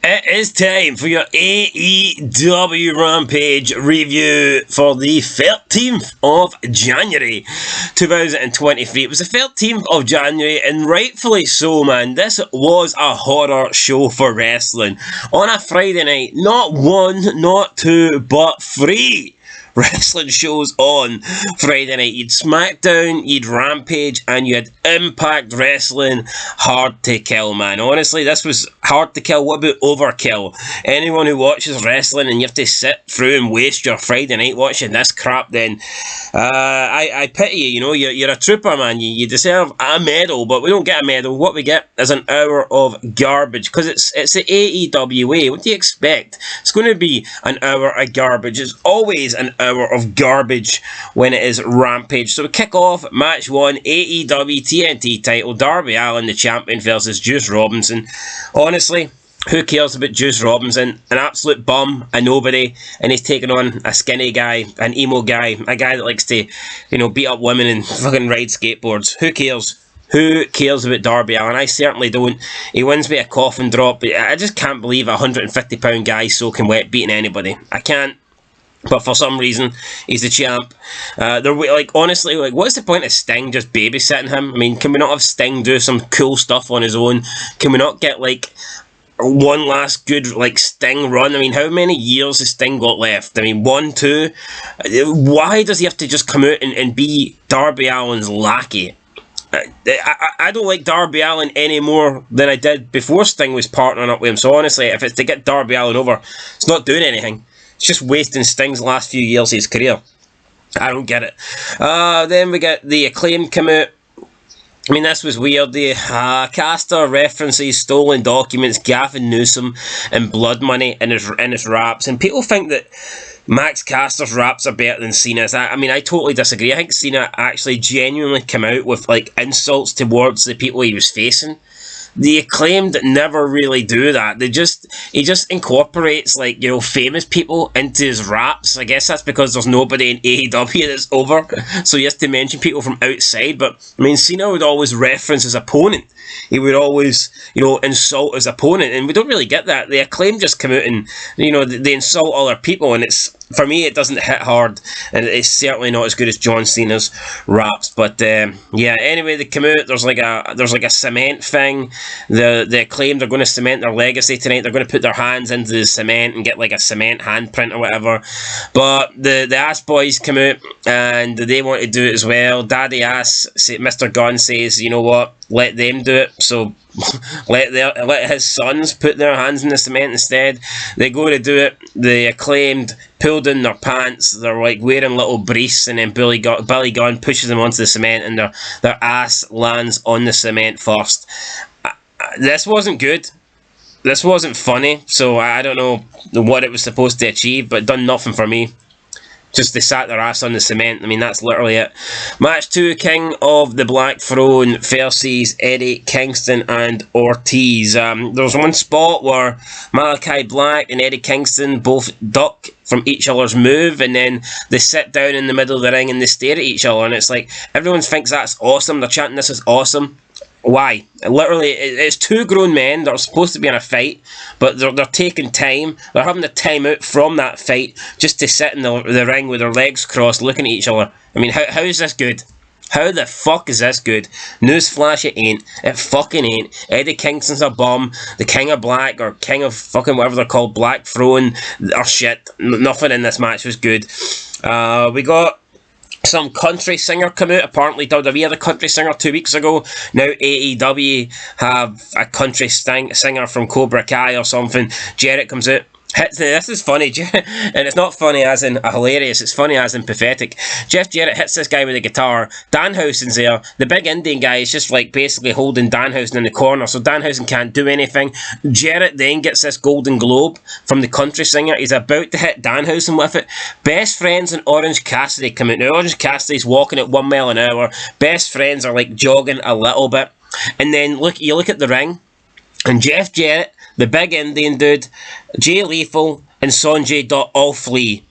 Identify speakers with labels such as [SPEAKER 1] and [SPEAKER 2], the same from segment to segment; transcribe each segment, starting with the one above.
[SPEAKER 1] It is time for your AEW Rampage review for the 13th of January 2023. It was the 13th of January, and rightfully so, man. This was a horror show for wrestling. On a Friday night, not one, not two, but three wrestling shows on Friday night. You'd SmackDown, you'd Rampage, and you had Impact Wrestling. Hard to kill, man. Honestly, this was hard to kill. What about overkill? Anyone who watches wrestling and you have to sit through and waste your Friday night watching this crap, then I pity you. You know, you're a trooper, man. You deserve a medal, but we don't get a medal. What we get is an hour of garbage, because it's the AEW way. What do you expect? It's going to be an hour of garbage. It's always an hour of garbage when it is Rampage. So we kick off match 1, AEW TNT title, Darby Allin, the champion, versus Juice Robinson. Honestly, who cares about Juice Robinson? An absolute bum, a nobody, and he's taking on a skinny guy, an emo guy, a guy that likes to, you know, beat up women and fucking ride skateboards. Who cares? Who cares about Darby Allin? I certainly don't. He wins me a coffin drop. I just can't believe a £150 guy soaking wet beating anybody. I can't. But for some reason, he's the champ. Honestly, what's the point of Sting just babysitting him? I mean, can we not have Sting do some cool stuff on his own? Can we not get, one last good, Sting run? I mean, how many years has Sting got left? I mean, 1, 2? Why does he have to just come out and be Darby Allin's lackey? I don't like Darby Allin any more than I did before Sting was partnering up with him. So honestly, if it's to get Darby Allin over, it's not doing anything. It's just wasting Sting's last few years of his career. I don't get it. Then we get the Acclaimed come out. I mean, this was weird. The Caster references stolen documents, Gavin Newsom, and blood money in his raps. And people think that Max Caster's raps are better than Cena's. I mean, I totally disagree. I think Cena actually genuinely came out with, insults towards the people he was facing. The Acclaimed never really do that. He just incorporates, famous people into his raps. I guess that's because there's nobody in AEW that's over, so he has to mention people from outside. But, I mean, Cena would always reference his opponent. He would always, insult his opponent, and we don't really get that. The Acclaimed just come out and, they insult other people, and for me, it doesn't hit hard, and it's certainly not as good as John Cena's raps. But anyway, they come out. There's a cement thing. The Acclaimed are going to cement their legacy tonight. They're going to put their hands into the cement and get a cement handprint or whatever. But the Ass Boys come out and they want to do it as well. Daddy Ass, Mr. Gunn says, you know what? Let them do it. So let his sons put their hands in the cement instead. They go to do it. The Acclaimed pull down their pants. They're wearing little briefs, and then Billy Gunn pushes them onto the cement, and their ass lands on the cement first. This wasn't good. This wasn't funny. So I don't know what it was supposed to achieve, but it done nothing for me. Just they sat their ass on the cement. I mean, that's literally it. Match 2, King of the Black Throne versus Eddie Kingston and Ortiz. There was one spot where Malachi Black and Eddie Kingston both duck from each other's move, and then they sit down in the middle of the ring and they stare at each other, and it's everyone thinks that's awesome. They're chanting, "This is awesome." Why? Literally, it's two grown men that are supposed to be in a fight, but they're taking time. They're having the time out from that fight just to sit in the ring with their legs crossed, looking at each other. I mean, how is this good? How the fuck is this good? Newsflash, it ain't. It fucking ain't. Eddie Kingston's a bum. The King of Black, or King of fucking whatever they're called, Black Throne, or shit. Nothing in this match was good. We got some country singer come out. Apparently WWE had a country singer 2 weeks ago. Now AEW have a country singer from Cobra Kai or something. Jarrett comes out. This is funny, and it's not funny as in hilarious, it's funny as in pathetic. Jeff Jarrett hits this guy with a guitar. Danhausen's there. The big Indian guy is just basically holding Danhausen in the corner, so Danhausen can't do anything. Jarrett then gets this Golden Globe from the country singer. He's about to hit Danhausen with it. Best Friends and Orange Cassidy come out. Now, Orange Cassidy's walking at 1 mile an hour. Best Friends are jogging a little bit. And then you look at the ring, and Jeff Jarrett, the big Indian dude, Jay Lethal, and Sanjay Dutt all flee.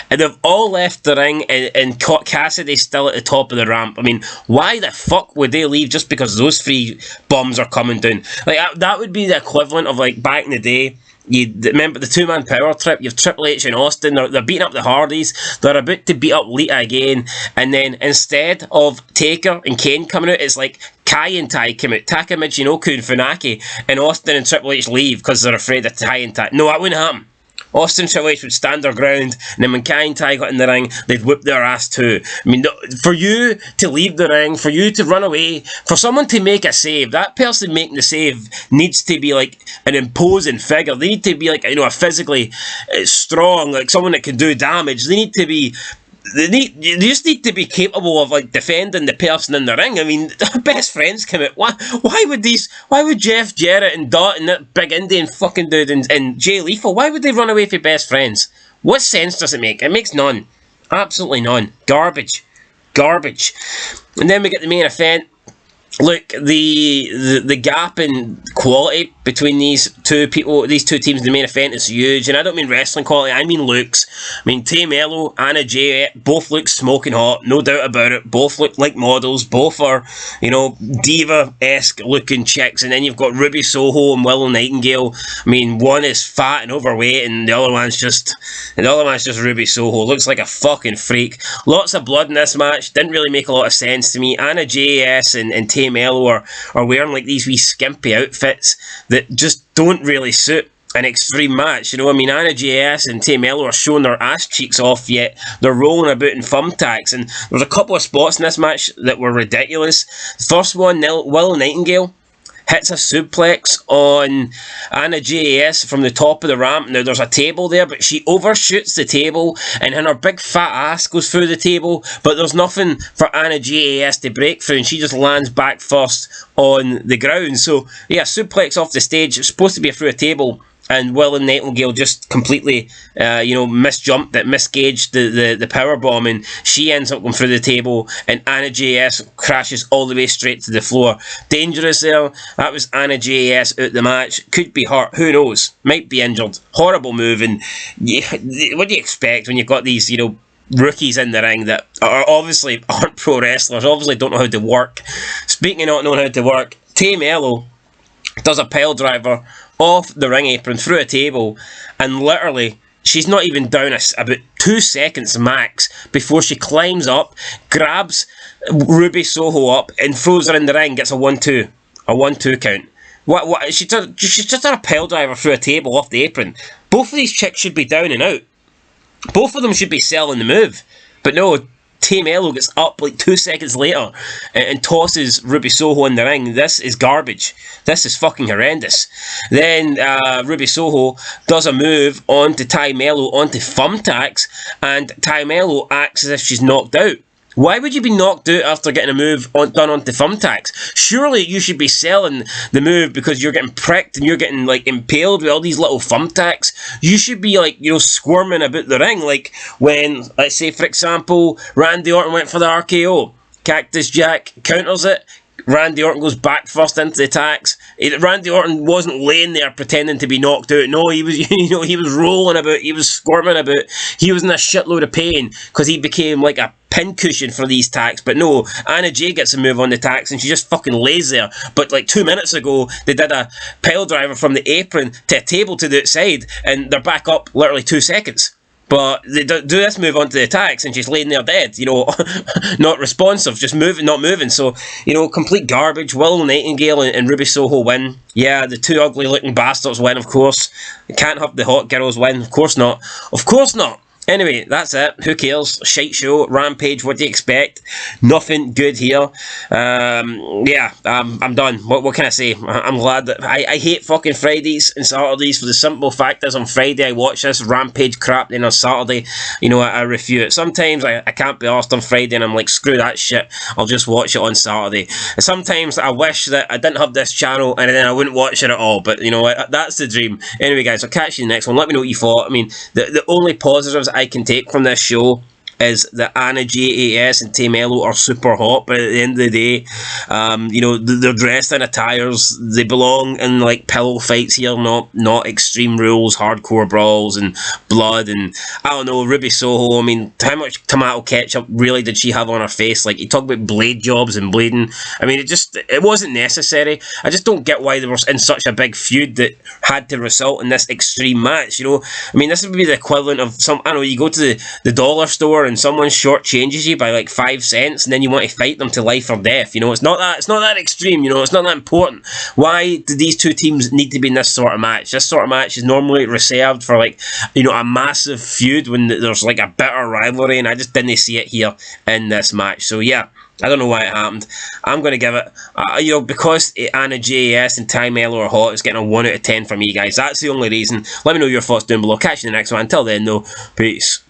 [SPEAKER 1] and they've all left the ring, and Cassidy's still at the top of the ramp. I mean, why the fuck would they leave just because those three bums are coming down? Like, that would be the equivalent of, like, back in the day. You remember the two-man power trip? You've Triple H and Austin. They're beating up the Hardys. They're about to beat up Lita again. And then instead of Taker and Kane coming out, it's like Kai and Tai come out. Taka Michinoku and Funaki. And Austin and Triple H leave because they're afraid of Tai and Tai. No, that wouldn't happen. Austin and Triple H would stand their ground, and then when Kai and Tai got in the ring, they'd whip their ass too. I mean, for you to leave the ring, for you to run away, for someone to make a save, that person making the save needs to be like an imposing figure. They need to be like, a physically strong, like someone that can do damage. They need to be. You just need to be capable of, like, defending the person in the ring. I mean, best friends come out. Why would Jeff Jarrett and Dot and that big Indian fucking dude and Jay Lethal, why would they run away from best friends? What sense does it make? It makes none. Absolutely none. Garbage. And then we get the main event. Look, the gap in quality between these two teams in the main event is huge, and I don't mean wrestling quality, I mean looks. I mean, Tay Mello, Anna Jay, both look smoking hot, no doubt about it. Both look like models, both are, diva-esque looking chicks, and then you've got Ruby Soho and Willow Nightingale. I mean, one is fat and overweight, and the other one's just Ruby Soho. Looks like a fucking freak. Lots of blood in this match, didn't really make a lot of sense to me. Anna Jay and Tay Mello are wearing like these wee skimpy outfits that just don't really suit an extreme match. I mean, Anna JS and Tay Mello are showing their ass cheeks off, yet they're rolling about in thumbtacks, and there's a couple of spots in this match that were ridiculous. The first one, Willow Nightingale hits a suplex on Anna JS from the top of the ramp. Now, there's a table there, but she overshoots the table, and her big fat ass goes through the table, but there's nothing for Anna JS to break through, and she just lands back first on the ground. So, yeah, suplex off the stage. It's supposed to be through a table, and Willow Nightingale just completely, misjumped it, misgauged the power bomb, and she ends up going through the table, and Anna JS crashes all the way straight to the floor. Dangerous there. That was Anna JS out the match. Could be hurt. Who knows? Might be injured. Horrible move, and what do you expect when you've got these, rookies in the ring that aren't pro wrestlers, obviously don't know how to work. Speaking of not knowing how to work, Tay Mello does a pile driver off the ring apron through a table, and literally she's not even down about 2 seconds max before she climbs up, grabs Ruby Soho up and throws her in the ring, gets a 1-2 count. What she's just done a pile driver through a table off the apron. Both of these chicks should be down and out. Both of them should be selling the move, but no. Tay Mello gets up like 2 seconds later and tosses Ruby Soho in the ring. This is garbage. This is fucking horrendous. Then Ruby Soho does a move onto Tay Mello onto thumbtacks, and Tay Mello acts as if she's knocked out. Why would you be knocked out after getting a move done onto thumbtacks? Surely you should be selling the move because you're getting pricked and you're getting like impaled with all these little thumbtacks. You should be like, squirming about the ring, like when, let's say for example, Randy Orton went for the RKO. Cactus Jack counters it. Randy Orton goes back first into the tacks. Randy Orton wasn't laying there pretending to be knocked out. No, he was, he was rolling about. He was squirming about. He was in a shitload of pain because he became like a pincushion for these tacks. But no, Anna Jay gets a move on the tacks and she just fucking lays there. But like 2 minutes ago, they did a pile driver from the apron to a table to the outside, and they're back up literally 2 seconds. But they do this move onto the attacks, and she's laying there dead, not responsive, just moving, not moving. So, complete garbage. Willow Nightingale and Ruby Soho win. Yeah, the two ugly looking bastards win, of course. Can't have the hot girls win. Of course not. Of course not. Anyway, that's it. Who cares? Shite show. Rampage, what do you expect? Nothing good here. I'm done. What can I say? I'm glad that... I hate fucking Fridays and Saturdays for the simple fact is on Friday I watch this Rampage crap, then on Saturday, I review it. Sometimes I can't be arsed on Friday and I'm like, screw that shit. I'll just watch it on Saturday. And sometimes I wish that I didn't have this channel and then I wouldn't watch it at all. But, that's the dream. Anyway, guys, I'll catch you in the next one. Let me know what you thought. I mean, the only positives I can take from this show is that Anna JAS and Tay Mello are super hot, but at the end of the day, you know, they're dressed in attires. They belong in like pillow fights here, not Extreme Rules, hardcore brawls and blood. And I don't know, Ruby Soho. I mean, how much tomato ketchup really did she have on her face? Like, you talk about blade jobs and bleeding. I mean, it wasn't necessary. I just don't get why they were in such a big feud that had to result in this extreme match. You know, I mean, this would be the equivalent of I don't know, you go to the dollar store and someone shortchanges you by like 5 cents, and then you want to fight them to life or death. You know, it's not that extreme. You know, it's not that important. Why do these two teams need to be in this sort of match? This sort of match is normally reserved for, like, you know, a massive feud when there's like a bitter rivalry, and I just didn't see it here in this match. So yeah, I don't know why it happened. I'm going to give it, you know, because Anna JAS and Tay Mello are hot, it's getting a 1 out of 10 for me, guys. That's the only reason. Let me know your thoughts down below. Catch you in the next one. Until then, though, peace.